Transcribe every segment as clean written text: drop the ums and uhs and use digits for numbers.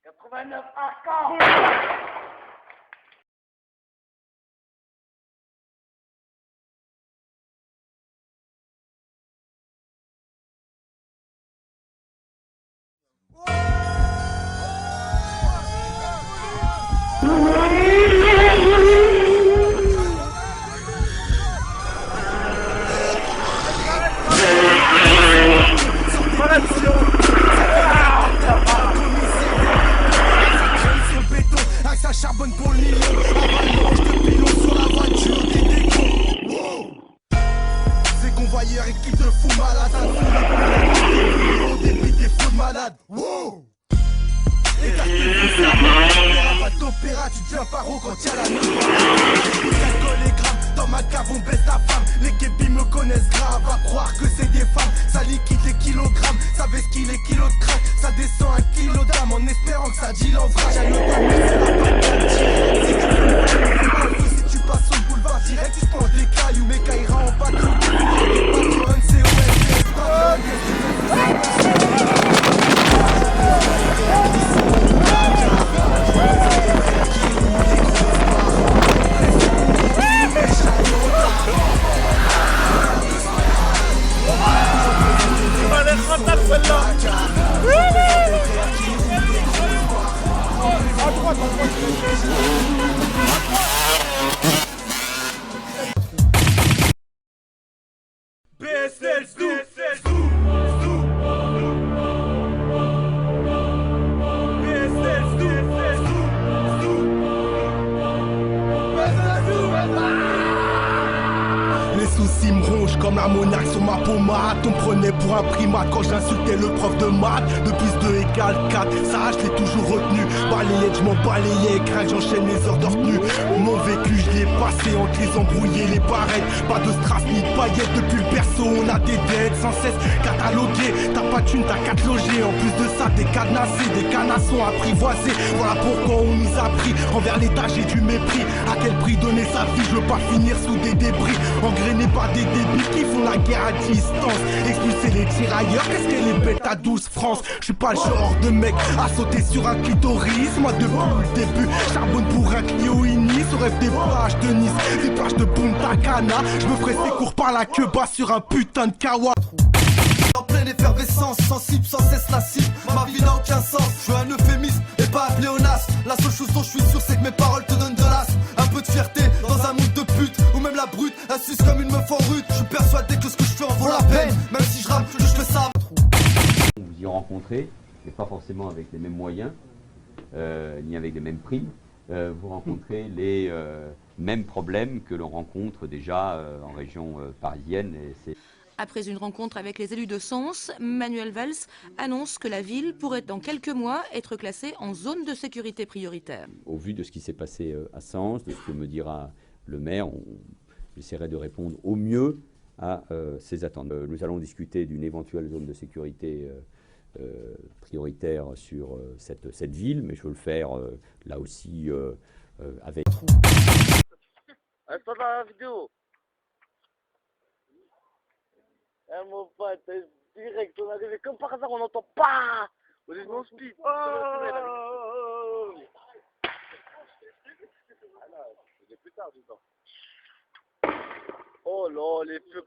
89 Arcan. Ça charbonne pour le million. Avalanche de pilons sur la voiture des décons. Wow. Ces convoyeurs équipes de fous malades. On débite des fous de malades. Wow. Et t'as pas d'opéra, tu deviens paro quand y'a la nuit. J'alcool et grammes, dans ma cave on baisse ta femme. Les guébis me connaissent grave, à croire que c'est des femmes. Ça liquide les kilogrammes, ça baisse qu'il est kilos de crack. Ça descend 1 kilo d'âme en espérant que ça dit l'enfrage. J'ai le temps mais c'est la patate. Si tu passes sur le boulevard direct, tu penses des cailloux. Mais caïra en bas de BSL Les soucis me rongent comme la monarque sur ma pommade. On me prenait pour un primate quand j'insultais le prof de maths. 2 plus 2 égale 4, ça je l'ai toujours retenu. Balayette, je m'en balayais, craque, j'enchaîne les heures de retenue. Mon vécu, je l'ai passé entre les embrouillés, les barrettes. Pas de strass ni de paillettes, depuis le berceau on a des dettes sans cesse cataloguées. T'as pas de thune, t'as 4 logés. En plus de ça, t'es cadenassé, des canassons apprivoisés. Voilà pourquoi on nous a pris envers l'état, j'ai du mépris. À quel prix donner sa vie, je veux pas finir sous des débris. Engrainé par des débiles qui font la guerre à distance. Expulser les tirailleurs, qu'est-ce qu'elle est bête à 12 France. Je suis pas le genre de mec à sauter sur un clitoris. Moi depuis le début, charbonne pour un Clio Inis. Au rêve des plages de Nice, des plages de Punta Cana. Je me ferai sécours par la queue bas sur un putain de kawa. En pleine effervescence, sensible, sans cesse lascive. Ma vie n'a aucun sens, je veux un euphémisme et pas un pléonasme. La seule chose dont je suis sûr c'est que mes paroles te donnent de l'asthme. Un peu de fierté dans un monde de pute, ou même la brute, un suce comme une meuf en rute. Je suis persuadé que ce que je fais en vaut la peine, même si je rame, je fais ça. Vous y rencontrez, mais pas forcément avec les mêmes moyens, ni avec les mêmes primes. Vous rencontrez les mêmes problèmes que l'on rencontre déjà en région parisienne. Et c'est... Après une rencontre avec les élus de Sens, Manuel Valls annonce que la ville pourrait dans quelques mois être classée en zone de sécurité prioritaire. Au vu de ce qui s'est passé à Sens, de ce que me dira le maire, j'essaierai de répondre au mieux à ces attentes. Nous allons discuter d'une éventuelle zone de sécurité prioritaire sur cette ville, mais je veux le faire là aussi avec... Attends la vidéo. Eh mon pote, direct, on est arrivé comme par hasard, on n'entend pas. On est dans speed. Oh, c'est plus tard du temps. Oh là, les feux.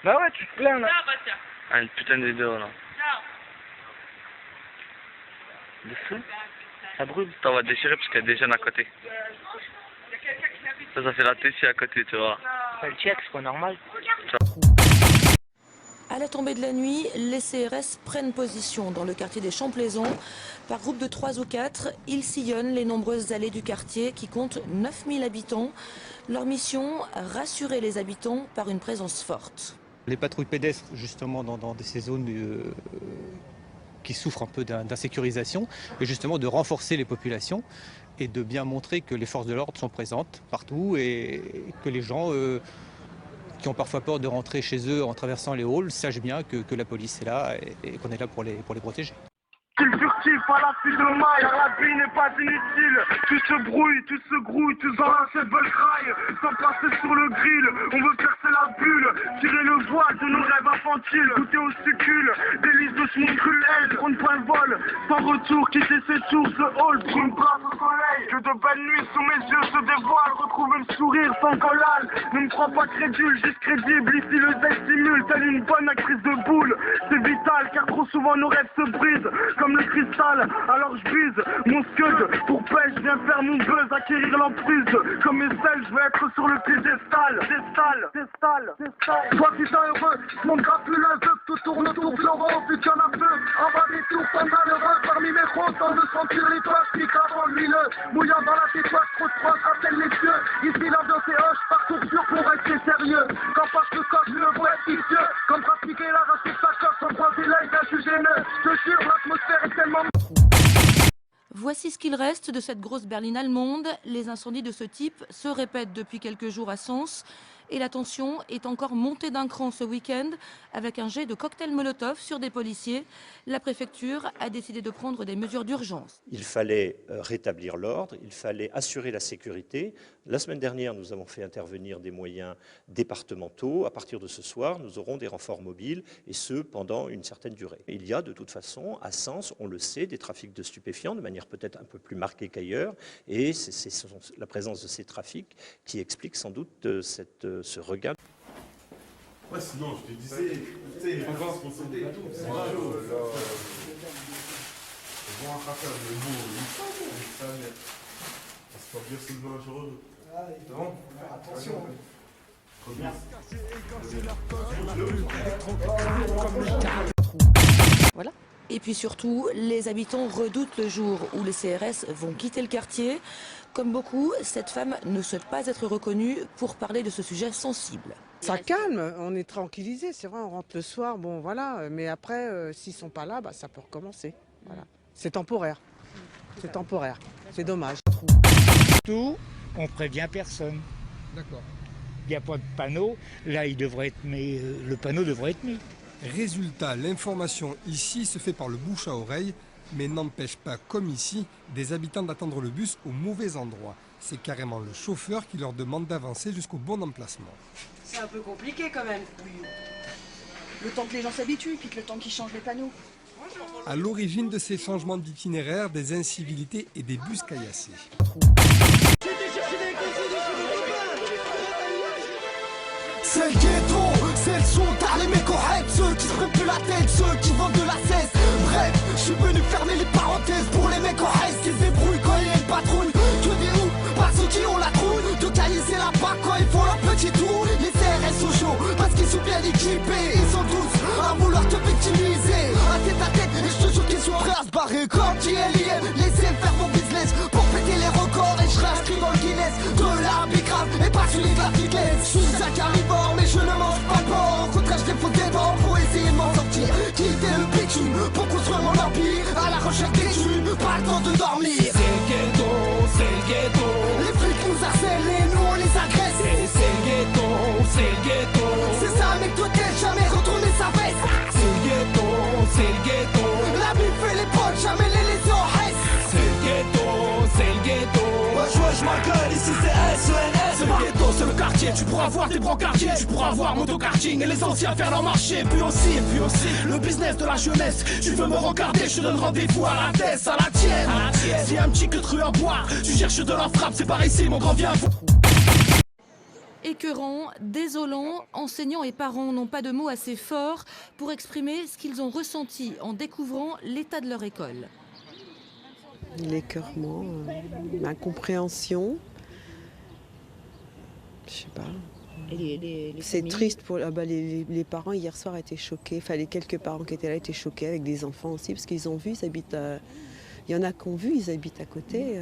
Bah ouais, tu te plains là. Ah, une putain de vidéo là. Le feu ça brûle. Ça va déchirer parce qu'il y a des jeunes à côté. Ça fait la tessie à côté, tu vois. Ça le check, c'est pas normal. À la tombée de la nuit, les CRS prennent position dans le quartier des Champs-Plaisants. Par groupe de 3 ou 4, ils sillonnent les nombreuses allées du quartier qui compte 9000 habitants. Leur mission, rassurer les habitants par une présence forte. Les patrouilles pédestres, justement, dans ces zones qui souffrent un peu d'insécurisation, et justement de renforcer les populations et de bien montrer que les forces de l'ordre sont présentes partout et que les gens qui ont parfois peur de rentrer chez eux en traversant les halls sachent bien que la police est là et qu'on est là pour les protéger. Qu'il furtif à la suite de maille, la vie n'est pas inutile. Tout se brouille, tout se grouille, tous dans la seule rail. Sans passer sur le grill, on veut percer la bulle. Tirer le voile de nos rêves infantiles. Goûter au succule, délices de ce monde cruel. Prendre point de vol, sans retour, quitter ses tours, ce hall. Pour une place au soleil, que de belles nuits sous mes yeux se dévoilent. Retrouver le sourire sans collal. Ne me crois pas crédule, juste crédible. Ici le Z simule, telle une bonne actrice de boule. C'est vital, car trop souvent nos rêves se brisent. Comme le cristal, alors je bise mon scud pour pêche, je viens faire mon buzz, acquérir l'emprise. Comme mes selles, je veux être sur le piédestal. Toi qui t'as heureux, mon crapuleux veut que tout tourne autour de l'euro, vu qu'il y en a peu. En bas des tours, pas malheureux, parmi mes gros, sans de sentir les toits, pique avant le milieu. Mouillant dans la tétoise, trop de froid, rappelle les cieux. Ici l'ambiance est hoche, partout sûr pour rester sérieux. Quand passe le coq, le voix est vicieux. Comme pratiquer la race de sa coque, sans croiser l'œil d'un juge haineux. Je te jure, l'atmosphère est tellement... Voici ce qu'il reste de cette grosse berline allemande. Les incendies de ce type se répètent depuis quelques jours à Sens. Et la tension est encore montée d'un cran ce week-end avec un jet de cocktail Molotov sur des policiers. La préfecture a décidé de prendre des mesures d'urgence. Il fallait rétablir l'ordre, il fallait assurer la sécurité. La semaine dernière, nous avons fait intervenir des moyens départementaux. À partir de ce soir, nous aurons des renforts mobiles, et ce, pendant une certaine durée. Il y a de toute façon, à Sens, on le sait, des trafics de stupéfiants, de manière peut-être un peu plus marquée qu'ailleurs, et c'est la présence de ces trafics qui explique sans doute ce regain. Ouais, sinon, je te disais, tu sais, il est pas responsabilité. C'est pas chaud. On va en faire le mot, c'est pas bien seulement un jour. C'est bon? Attention. Voilà. Et puis surtout, les habitants redoutent le jour où les CRS vont quitter le quartier. Comme beaucoup, cette femme ne souhaite pas être reconnue pour parler de ce sujet sensible. Ça calme, on est tranquillisé, c'est vrai, on rentre le soir, bon voilà, mais après, s'ils sont pas là, bah, ça peut recommencer. Voilà. C'est temporaire, c'est dommage. Tout, on prévient personne. D'accord. Il n'y a pas de panneau, là il devrait être mis, le panneau devrait être mis. Résultat, l'information ici se fait par le bouche à oreille, mais n'empêche pas, comme ici, des habitants d'attendre le bus au mauvais endroit. C'est carrément le chauffeur qui leur demande d'avancer jusqu'au bon emplacement. C'est un peu compliqué quand même. Oui. Le temps que les gens s'habituent, puis que le temps qu'ils changent les panneaux. À l'origine de ces changements d'itinéraire, des incivilités et des bus caillassés. C'est le ghetto, c'est le son, t'as les mecs au hype, ceux qui se prennent plus la tête, ceux qui vendent de la cesse. Bref, je suis venu fermer les parenthèses pour les mecs au hype qui se débrouillent quand il y a une patrouille. Que des ouf, pas ceux qui ont la trouille, de caillasser la bac quand ils font leur petit tour. Les CRS sont chauds, parce qu'ils sont bien équipés, ils sont tous à vouloir te victimiser. À tête, et je te jure qu'ils sont prêts à se barrer comme JLIM. Laissez faire mon business pour péter les records et je réinscris dans le Guinness de la bicrave et pas celui de la fitness. Je suis un carnivore mais je ne mange pas de porc. Au contraire je défonce des dents pour essayer de m'en sortir. Quitter le bitume pour construire mon empire. À la recherche des thunes, pas le temps de dormir. C'est le ghetto, c'est le ghetto. Les flics nous harcèlent et nous on les agresse. C'est le ghetto, c'est le ghetto. C'est ça mec, toi t'es jamais retourné sa veste. C'est le ghetto, c'est le ghetto. La bif et les potes, jamais les laisser en reste. C'est le ghetto, c'est le ghetto. Je ma gueule, ici c'est SENS. C'est le ghetto, c'est le quartier. Tu pourras voir des brancardiers, tu pourras voir motokarting et les anciens faire leur marché. Puis aussi, le business de la jeunesse. Tu veux me regarder, je te donne rendez-vous à la tête, à la tienne. Si un petit que cru à boire, tu cherches de la frappe, c'est par ici, mon grand viens. Écœurant, désolant, enseignants et parents n'ont pas de mots assez forts pour exprimer ce qu'ils ont ressenti en découvrant l'état de leur école. L'écœurement, l'incompréhension, je sais pas, Et les C'est familles triste pour les parents hier soir étaient choqués. Enfin, les quelques parents qui étaient là étaient choqués avec des enfants aussi parce qu'ils ont vu, ils habitent. Il y en a qui ont vu, ils habitent à côté.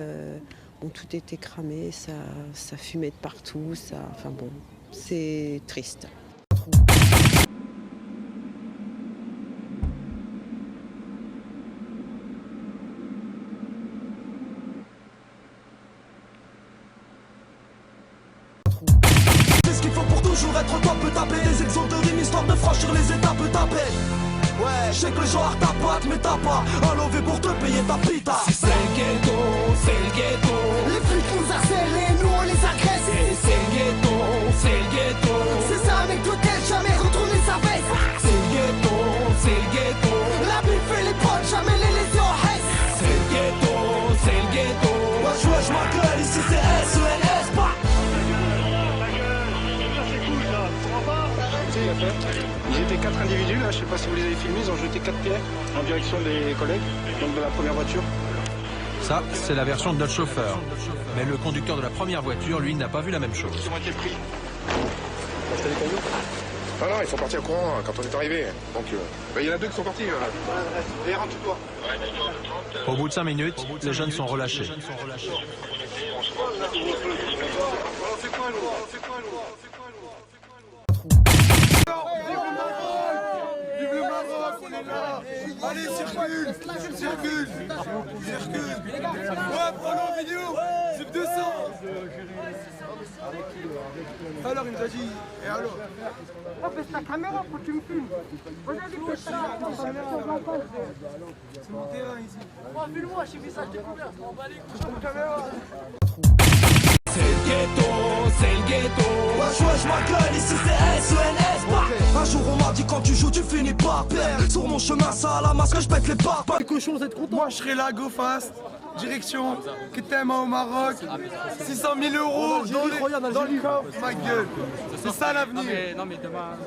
Ont tout été cramé, ça fumait de partout. Enfin bon, c'est triste. Qu'est-ce qu'il faut pour toujours être top, taper des exos de rime, histoire de franchir les étapes, taper. Ouais, je sais que le genre t'as pas, mais t'as pas un lové pour te payer ta pita. Si c'est le ghetto, c'est le ghetto. Les flics nous harcèlent et nous on les agresse. C'est le ghetto, c'est le ghetto. C'est ça avec l'hôtel, jamais retourner sa veste. C'est le ghetto, c'est le ghetto. La bif et les potes, jamais les laisser en haisse. C'est le ghetto, c'est le ghetto. Moi je ma gueule, ici c'est SENS, pas. Ils étaient 4 individus là, je sais pas si vous les avez filmés, ils ont jeté 4 pierres en direction des collègues, donc de la première voiture. Ça, c'est la version de notre chauffeur. Mais le conducteur de la première voiture, lui, n'a pas vu la même chose. Ils ont été pris. C'était des cailloux? Non, ils sont partis au courant quand on est arrivé. Donc, il y en a 2 qui sont partis. Et rentre-toi. Au bout de 5 minutes, les jeunes sont relâchés. Vive le Maroc, on est là. Allez, circule. Ouais, prenons en vidéo. C'est 200. Alors, il nous a dit, et alors? Oh, baisse ta caméra, faut que tu me filmes. Regarde, baisse ta caméra. C'est mon terrain ici. Oh, filme-moi, j'ai vu ça, je découvert. On va aller coucher caméra. C'est le ghetto, c'est le ghetto. Ouais, je ma gueule, ici c'est SENS. Un jour on m'a dit quand tu joues tu finis par perdre. Sur mon chemin ça à la masque je pète les barres. Les cochons, vous êtes contents? Moi je serai là, go fast. Direction Ketema au Maroc. 600 000 euros dans le coffre, ma gueule. C'est ça l'avenir. Non mais demain...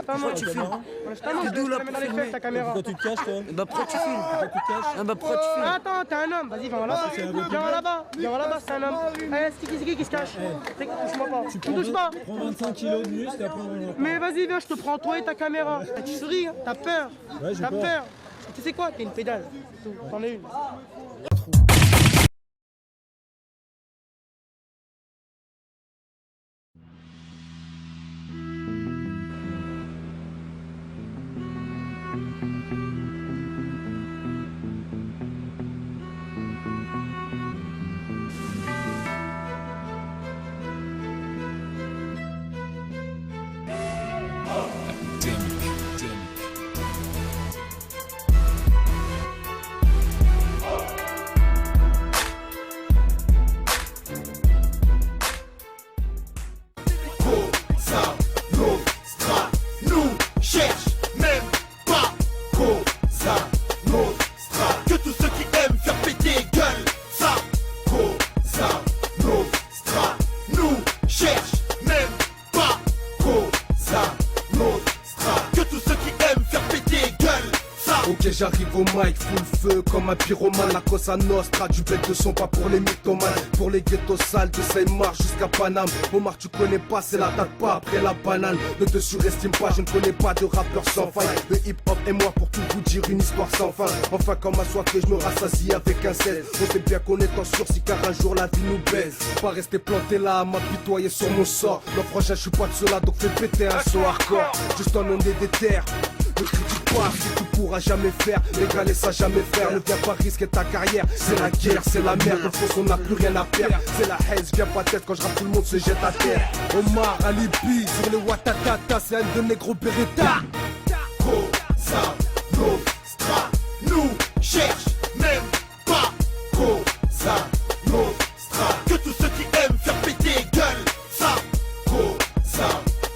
Pourquoi tu filmes? T'es d'où là pour filmer? Pourquoi tu te caches toi? Bah pourquoi tu filmes? Bah pourquoi tu filmes? Attends, t'es un homme, vas-y, viens là-bas. Viens là-bas, c'est un homme. Allez, c'est qui se cache? Touche-moi pas. Tu me touches pas. Prends 25 kilos de muscle et après on va... Mais vas-y, viens, je te prends toi et ta caméra. Tu souris, hein, t'as peur. Ouais, j'ai t'as peur. peur. Tu sais quoi? T'es une pédale. T'en es une. J'arrive au mic, full feu comme un pyromane. La Cosa Nostra, du bec de son, pas pour les mythomanes. Pour les ghettos sales de Seymar jusqu'à Paname. Omar tu connais pas, c'est la date pas après la banane. Ne te surestime pas, je ne connais pas de rappeur sans faille. Le hip hop et moi pour tout vous dire une histoire sans fin. Enfin comme assoiffé, je me rassasie avec un 16. On sait bien qu'on est en sursis car un jour la vie nous baise. Pas rester planté là à m'apitoyer sur mon sort. Non prochain je suis pas de cela donc fais péter un son hardcore. Juste en nom des terres. Ne critique pas si tu pourras jamais faire. L'égaler ça jamais faire. Ne viens pas risquer ta carrière. C'est la guerre, c'est la merde. Le faux on n'a plus rien à perdre. C'est la haise, viens pas tête quand je rappe tout le monde se jette à terre. Omar, Alibi, sur les Watatata, c'est un de négro Beretta. Cosa Nostra, nous cherche même pas. Cosa Nostra, que tous ceux qui aiment faire péter gueule. Ça, Cosa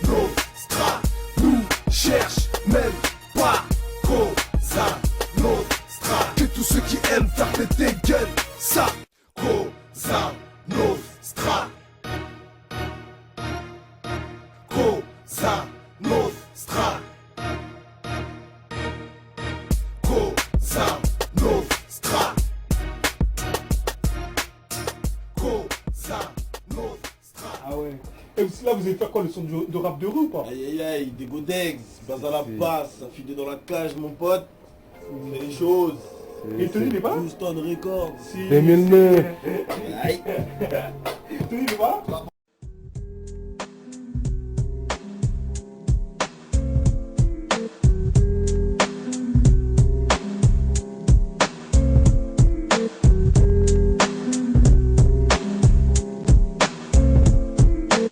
Nostra, nous cherche même pas. Cosa Nostra, que tous ceux qui aiment faire péter gueule. Ça, Cosa Nostra, Cosa Nostra. MC là, vous allez faire quoi, le son de rap de rue ou pas? Aïe aïe aïe, des godex, base à la basse, ça file dans la cage mon pote. On fait les choses. Et Tony il est pas là? Houston Records. Si. 2009. Aïe. Tony il est pas là?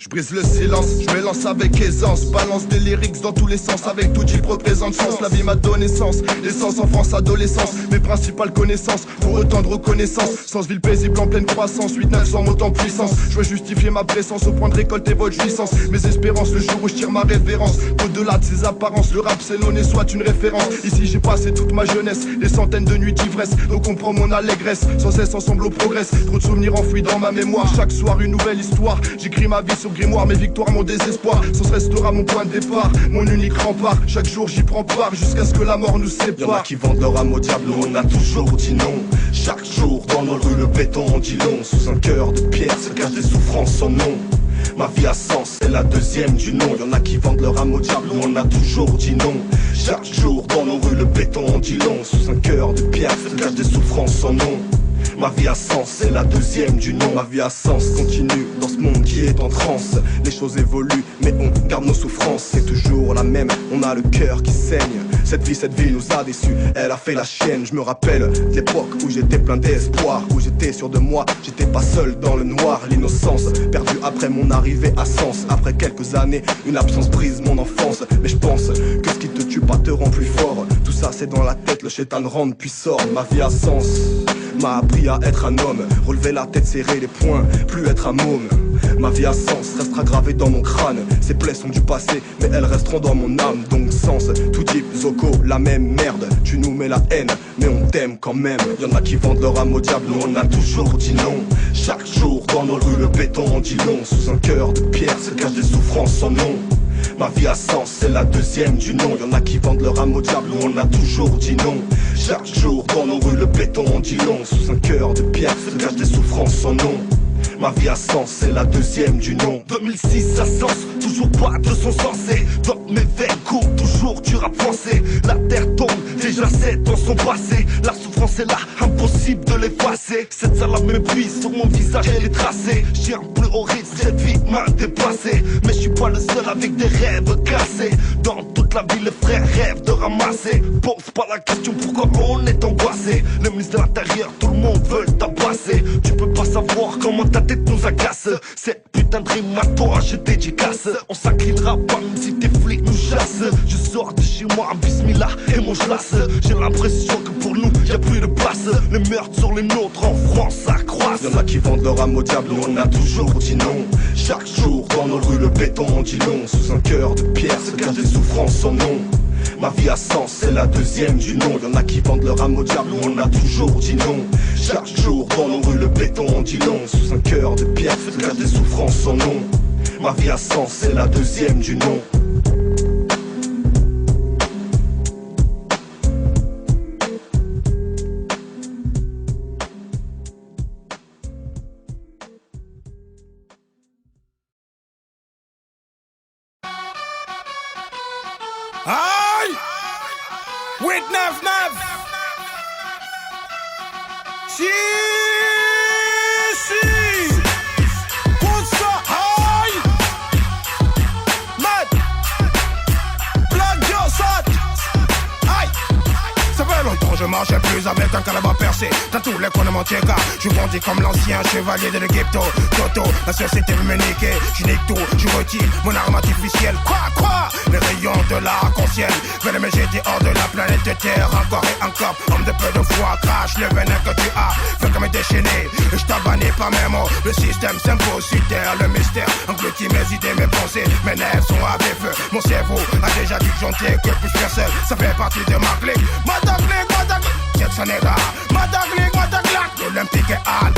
Brise le silence, je m'élance avec aisance. Balance des lyrics dans tous les sens. Avec tout type représente sens. La vie m'a donné sens. L'essence, enfance, adolescence. Mes principales connaissances, pour autant de reconnaissance. Sens ville paisible en pleine croissance. 8-900 monte en puissance. Je veux justifier ma présence au point de récolter votre jouissance. Mes espérances, le jour où je tire ma révérence. Au-delà de ces apparences, le rap c'est non et soit une référence. Ici j'ai passé toute ma jeunesse, des centaines de nuits d'ivresse. Donc on prend mon allégresse, sans cesse ensemble on progresse. Trop de souvenirs enfouis dans ma mémoire. Chaque soir une nouvelle histoire. J'écris ma vie sur grimoire, mes victoires, mon désespoir. Sans restera mon point de départ, mon unique rempart. Chaque jour j'y prends part, jusqu'à ce que la mort nous sépare. Y'en a qui vendent leur âme au diable, nous on a toujours dit non. Chaque jour dans nos rues le béton en dit long. Sous un cœur de pierre se cachent des souffrances sans nom. Ma vie a sens, c'est la deuxième du nom. Y'en a qui vendent leur âme au diable, nous on a toujours dit non. Chaque jour dans nos rues le béton en dit long. Sous un cœur de pierre se cachent des souffrances sans nom. Ma vie a sens, c'est la deuxième du nom. Ma vie a sens, continue dans ce monde qui est en transe. Les choses évoluent, mais on garde nos souffrances. C'est toujours la même, on a le cœur qui saigne. Cette vie nous a déçus, elle a fait la chienne. Je me rappelle de l'époque où j'étais plein d'espoir, où j'étais sûr de moi, j'étais pas seul dans le noir. L'innocence, perdue après mon arrivée à Sens. Après quelques années, une absence brise mon enfance. Mais je pense que ce qui te tue pas te rend plus fort. Tout ça c'est dans la tête, le chétan rentre puis sort. Ma vie a sens, m'a appris à être un homme, relever la tête, serrer les poings, plus être un môme. Ma vie a sens, restera gravée dans mon crâne. Ces plaies sont du passé, mais elles resteront dans mon âme. Donc sens, tout dit, Zoko, la même merde. Tu nous mets la haine, mais on t'aime quand même. Y'en a qui vendent leur âme au diable, nous on a toujours dit non. Chaque jour dans nos rues le béton en dit long. Sous un cœur de pierre se cachent des souffrances sans nom. Ma vie a sens, c'est la deuxième du nom. Y'en a qui vendent leur âme au diable, nous on a toujours dit non. Chaque jour dans nos rues le béton en dit long. Sous un cœur de pierre se cachent des souffrances sans nom. Ma vie a sens, c'est la deuxième du nom. 2006 à Sens, toujours pas de son sensé. Dans mes veines court toujours du rap français. La terre tombe, déjà 7 ans sont passés. La souffrance est là, impossible de l'effacer. Cette salle m'épuise, sur mon visage elle est tracée. J'ai un plus haut rythme, cette vie m'a dépassé. Mais je suis pas le seul avec des rêves cassés. Dans toute la ville les frères rêvent de ramasser. Pose pas la question pourquoi on est angoissé. Le ministre de l'Intérieur, tout le monde veut tabasser. Tu peux pas savoir comment ta tête nous agace. Cette putain de rime à toi je dédicace. On s'inclinera pas même si tes flics nous chassent. Je sors de chez moi un bismillah et mon chlasse. J'ai l'impression que pour nous y'a plus de place. Les meurtres sur les nôtres en France ça croisse. Y'en a qui vendent leur âme au diable, nous on a toujours dit non. Chaque jour dans nos rues le béton en dit long. Sous un cœur de pierre se cachent des souffrances sans nom. Ma vie a sens, c'est la deuxième du nom. Y'en a qui vendent leur âme au diable, nous on a toujours dit non. Chaque jour dans nos rues le béton en dit long. Sous un cœur de pierre se cachent des souffrances sans nom. Ma vie a sens, c'est la deuxième du nom. Aïe! 899! Si! Pour ça, aïe! Mad! Black Jossat! Aïe! Ça fait longtemps je marchais plus avec un calabre percé. Dans tous les coins de mon tchèque, je grandis comme l'ancien chevalier de l'Égypte. Toto, la société veut me niquer. Je nique tout, je retire mon arme artificielle. Quoi? Les rayons de l'arc-en-ciel veulent me jeter hors de la planète Terre. Encore et encore, homme de peu de foi, crache le venin que tu as. Fais comme déchaîner, je t'abanais par mes mots. Le système s'impose sur terre, le mystère engloutit mes idées, mes pensées. Mes nerfs sont à des feux, mon cerveau a déjà disjoncté que plus faire seul. Ça fait partie de ma clique. Madaglig, Jackson est là. Madaglig, l'Olympique est hâle.